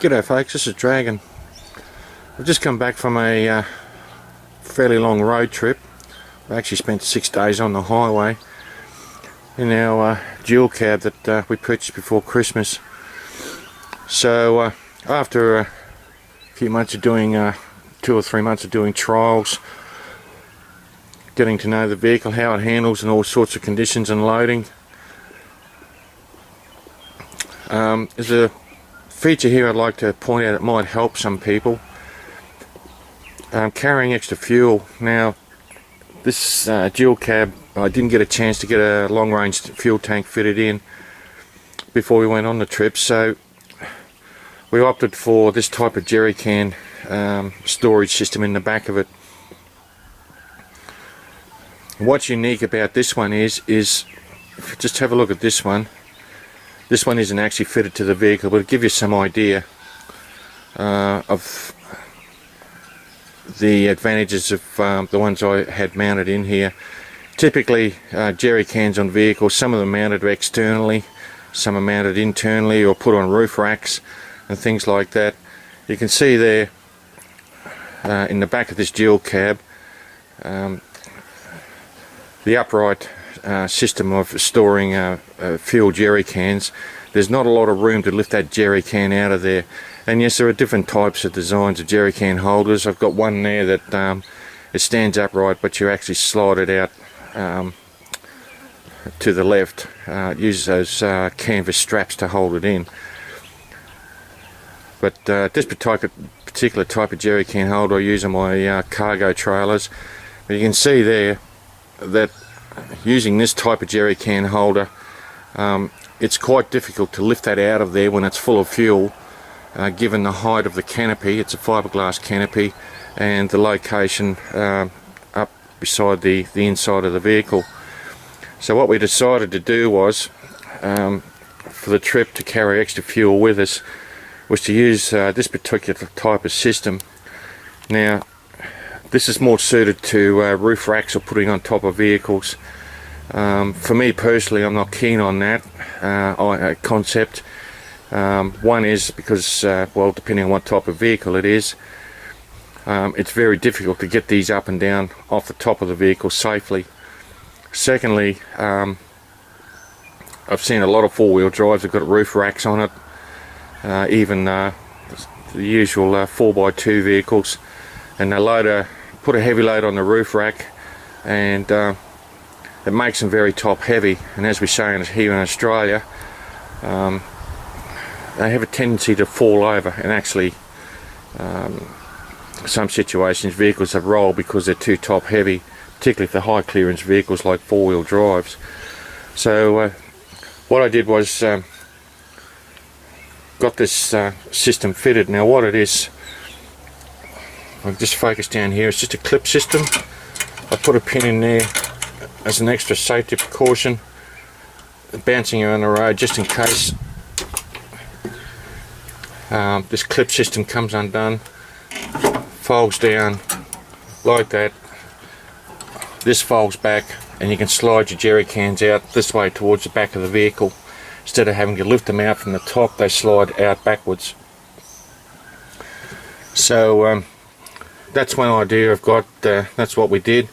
G'day folks, this is Dragon. I've just come back from a fairly long road trip. I actually spent 6 days on the highway in our dual cab that we purchased before Christmas. So after a few months of doing 2 or 3 months of doing trials, getting to know the vehicle, how it handles in all sorts of conditions and loading, there's a feature here I'd like to point out that might help some people. Carrying extra fuel. Now this dual cab, I didn't get a chance to get a long range fuel tank fitted in before we went on the trip, so we opted for this type of jerry can storage system in the back of it. What's unique about this one is if you just have a look at this one. This one isn't actually fitted to the vehicle, but it'll give you some idea of the advantages of the ones I had mounted in here. Typically jerry cans on vehicles, some of them mounted externally, some are mounted internally or put on roof racks and things like that. You can see there in the back of this dual cab the upright system of storing fuel jerry cans. There's not a lot of room to lift that jerry can out of there, and yes, there are different types of designs of jerry can holders. I've got one there that it stands upright, but you actually slide it out to the left. It uses those canvas straps to hold it in, but this particular type of jerry can holder I use on my cargo trailers. But you can see there that using this type of jerry can holder, it's quite difficult to lift that out of there when it's full of fuel, given the height of the canopy. It's a fiberglass canopy, and the location up beside the inside of the vehicle. So what we decided to do was, for the trip, to carry extra fuel with us, was to use this particular type of system. Now this is more suited to roof racks or putting on top of vehicles. For me personally, I'm not keen on that concept. One is because, well, depending on what type of vehicle it is, it's very difficult to get these up and down off the top of the vehicle safely. Secondly, I've seen a lot of four-wheel drives that got roof racks on it, even the usual 4x2 vehicles, and they put a heavy load on the roof rack, and it makes them very top heavy, and as we say here in Australia, they have a tendency to fall over, and actually some situations vehicles have rolled because they're too top heavy, particularly for high clearance vehicles like four-wheel drives. So what I did was got this system fitted. Now what it is, I'll just focus down here, it's just a clip system. I put a pin in there as an extra safety precaution, bouncing around the road just in case. This clip system comes undone, folds down like that. This folds back, and you can slide your jerry cans out this way towards the back of the vehicle. Instead of having to lift them out from the top, they slide out backwards. So that's one idea I've got. That's what we did.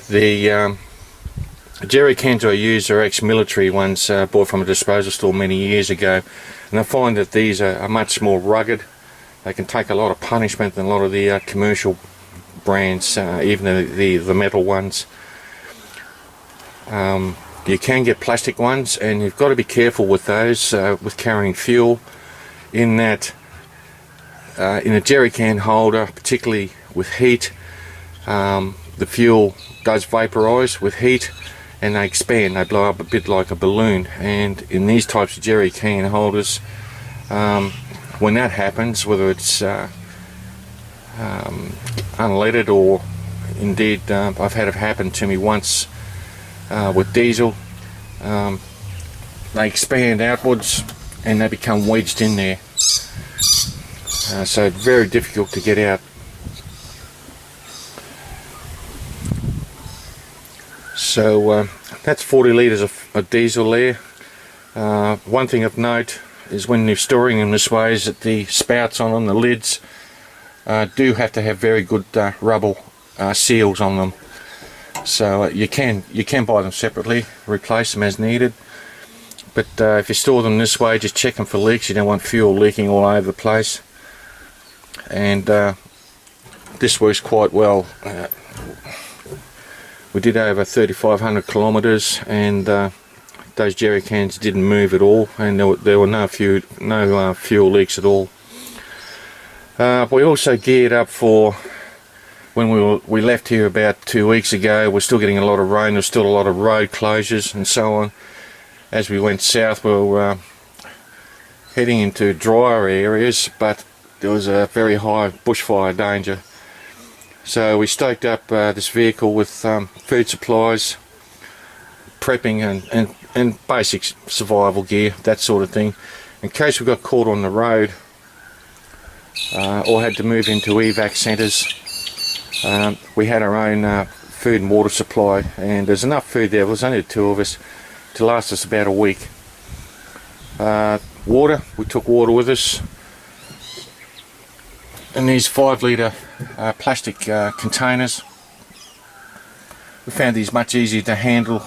The jerry cans I use are ex-military ones, bought from a disposal store many years ago, and I find that these are much more rugged. They can take a lot of punishment than a lot of the commercial brands, even the metal ones. You can get plastic ones, and you've got to be careful with those with carrying fuel, in that in a jerry can holder, particularly with heat, the fuel does vaporize with heat, and they expand, they blow up a bit like a balloon. And in these types of jerry can holders, when that happens, whether it's unleaded or indeed I've had it happen to me once with diesel, they expand outwards and they become wedged in there, so very difficult to get out. So that's 40 litres of diesel there. One thing of note, is when you're storing them this way is that the spouts on them, the lids, do have to have very good rubber seals on them. So you can buy them separately, replace them as needed. But if you store them this way, just check them for leaks. You don't want fuel leaking all over the place. And this works quite well. We did over 3,500 kilometres, and those jerry cans didn't move at all, and there were no fuel leaks at all. We also geared up for when we left here about 2 weeks ago. We're still getting a lot of rain. There's still a lot of road closures and so on. As we went south, we were heading into drier areas, but there was a very high bushfire danger. So we stoked up this vehicle with food supplies, prepping and basic survival gear, that sort of thing, in case we got caught on the road or had to move into evac centres. We had our own food and water supply, and there's enough food there. There was only the two of us to last us about a week. Water, we took water with us in these 5 litre plastic containers. We found these much easier to handle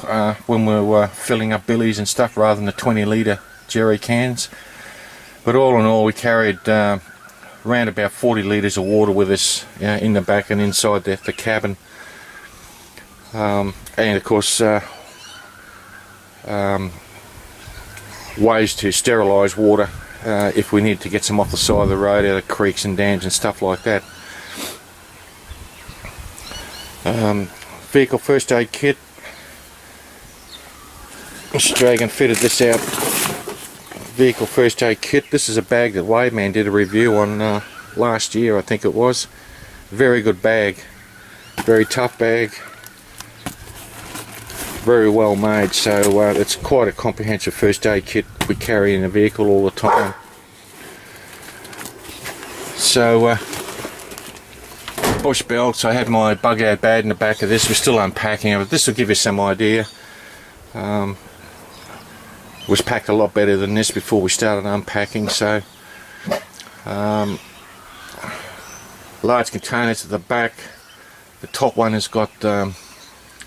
when we were filling up billies and stuff, rather than the 20 litre jerry cans. But all in all, we carried around about 40 litres of water with us in the back and inside the cabin. And of course ways to sterilise water if we need to get some off the side of the road, out of creeks and dams and stuff like that. Vehicle first aid kit. Just drag and fitted this out. Vehicle first aid kit. This is a bag that Waveman did a review on last year, I think it was. Very good bag. Very tough bag. Very well made, so it's quite a comprehensive first aid kit we carry in the vehicle all the time. So bush belts, I had my bug out bag in the back of this. We're still unpacking it, but this will give you some idea. It was packed a lot better than this before we started unpacking. So large containers at the back. The top one has got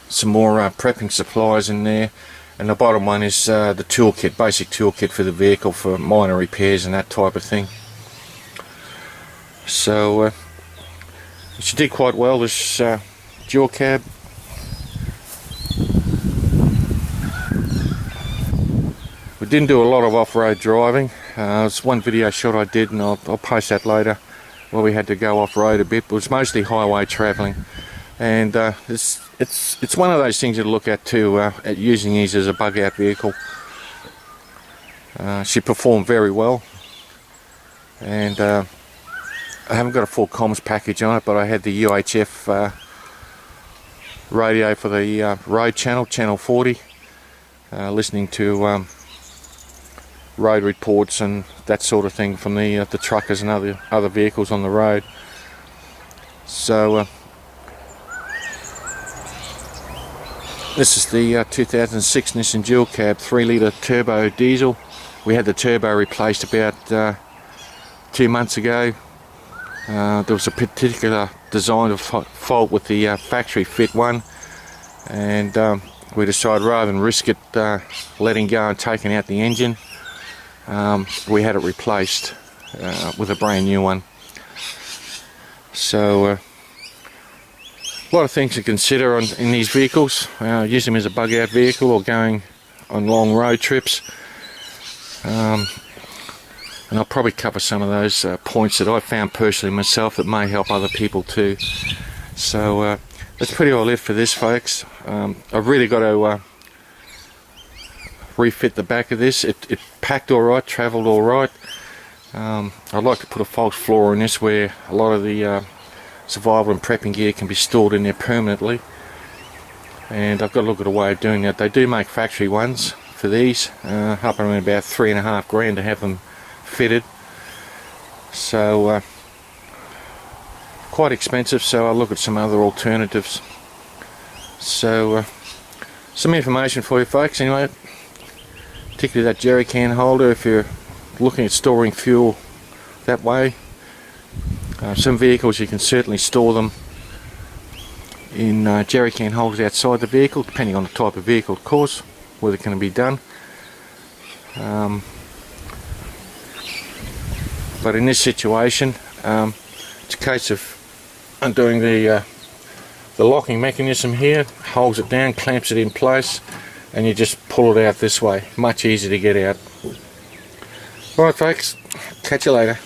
some more prepping supplies in there, and the bottom one is the toolkit, basic toolkit for the vehicle for minor repairs and that type of thing. So she did quite well, this dual cab. We didn't do a lot of off-road driving. There's one video shot I did, and I'll post that later, where we had to go off-road a bit, but it was mostly highway travelling. And it's one of those things to look at too, at using these as a bug out vehicle. She performed very well, and I haven't got a full comms package on it, but I had the UHF radio for the road channel 40, listening to road reports and that sort of thing from the truckers and other vehicles on the road. So this is the 2006 Nissan dual cab 3 litre turbo diesel. We had the turbo replaced about 2 months ago. There was a particular design fault with the factory fit one, and we decided rather than risk it letting go and taking out the engine, we had it replaced with a brand new one. So a lot of things to consider in these vehicles. Use them as a bug out vehicle or going on long road trips. And I'll probably cover some of those points that I found personally myself that may help other people too. So that's pretty well it for this, folks. I've really got to refit the back of this. It packed alright, travelled alright. I'd like to put a false floor in this where a lot of the survival and prepping gear can be stored in there permanently, and I've got to look at a way of doing that. They do make factory ones for these, up around about $3.5 grand to have them fitted, so quite expensive, so I'll look at some other alternatives. So some information for you folks anyway, particularly that jerry can holder. If you're looking at storing fuel that way. Some vehicles you can certainly store them in jerry can holders outside the vehicle, depending on the type of vehicle, of course, whether it can be done. But in this situation, it's a case of undoing the locking mechanism here, holds it down, clamps it in place, and you just pull it out this way. Much easier to get out. Alright folks, catch you later.